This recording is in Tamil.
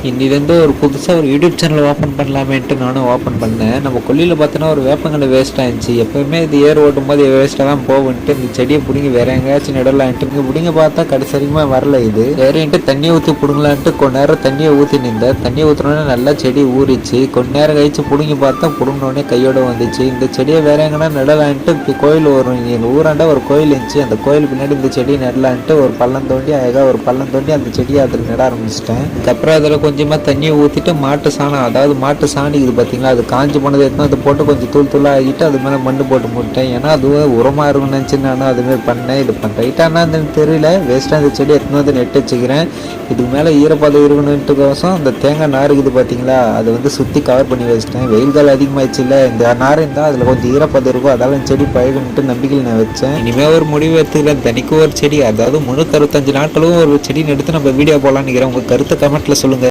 இன்னிலேருந்து ஒரு புதுசாக ஒரு யூடியூப் சேனல் ஓப்பன் பண்ணலாமேன்ட்டு நானும் ஓப்பன் பண்ணேன். நம்ம கொல்லியில் பார்த்தோன்னா ஒரு வேப்பங்கன்று வேஸ்ட்டாக இருந்துச்சு. எப்போயுமே இது ஏர் ஓட்டும் போது வேஸ்ட்டாக தான் போகுன்ட்டு இந்த செடியை பிடிங்கி வேற எங்கேயாச்சும் நடலான்ட்டு இங்கே பிடிங்க பார்த்தா கடைசி வரைக்குமே வரல. இது வேறேன்ட்டு தண்ணியை ஊற்றி பிடுங்கலான்ட்டு கொஞ்ச நேரம் தண்ணியை ஊற்றி நின்றேன். தண்ணியை ஊற்றினோடனே நல்லா செடி ஊறிச்சு. கொஞ்ச நேரம் கழிச்சு பிடுங்கி பார்த்தா பிடுங்கினோடனே கையோட வந்துச்சு. இந்த செடியை வேற எங்கன்னா நடலான்ட்டு இப்போ கோயில் வரும். எங்கள் ஊராண்ட ஒரு கோயில் இருந்துச்சு. அந்த கோயில் பின்னாடி இந்த செடியை நடலான்ட்டு ஒரு பள்ளம் தோண்டி அழகாக ஒரு பள்ளம் தோண்டி அந்த செடியை அதில் நட ஆரம்பிச்சிட்டேன். அதுக்கப்புறம் அதில் கொஞ்சமாக தண்ணியை ஊற்றிட்டு மாட்டு சாணம், அதாவது மாட்டு சாணி இது பார்த்தீங்களா, அது காஞ்சி போனதை எடுத்து அதை போட்டு கொஞ்சம் தூளாக ஆகிட்டு அது மேலே மண்ணு போட்டு முட்டேன். ஏன்னா அதுவும் உரமாக இருக்கும்னு நினச்சி நானும் அதுமாரி பண்ணேன். இது பண்ணுறேன் ரைட்டானா தெரியல. வேஸ்ட்டாக அந்த செடி எடுத்துன்னு வந்து நெட்டு வச்சுக்கிறேன். இதுக்கு மேலே ஈரப்பதம் இருக்கணுன்ட்டுக்கோசம் அந்த தேங்காய் நார் இருக்குது பார்த்தீங்களா, அதை வந்து சுற்றி கவர் பண்ணி வச்சிட்டேன். வெயில் காலம் அதிகமாகிடுச்சு இல்லை, இந்த நார் இருந்தால் அதில் கொஞ்சம் ஈரப்பதம் இருக்கும், அதெல்லாம் செடி பழகுன்ட்டு நம்பிக்கையில் நான் வச்சேன். இனிமேல் ஒரு முடிவு எடுத்துக்கிறேன். தனிக்கு ஒரு செடி, அதாவது 365 நாட்களும் ஒரு செடி எடுத்து நம்ம வீடியோ போடலான்னு நினைக்கிறேன். உங்கள் கருத்தை கமெண்ட்டில் சொல்லுங்கள்.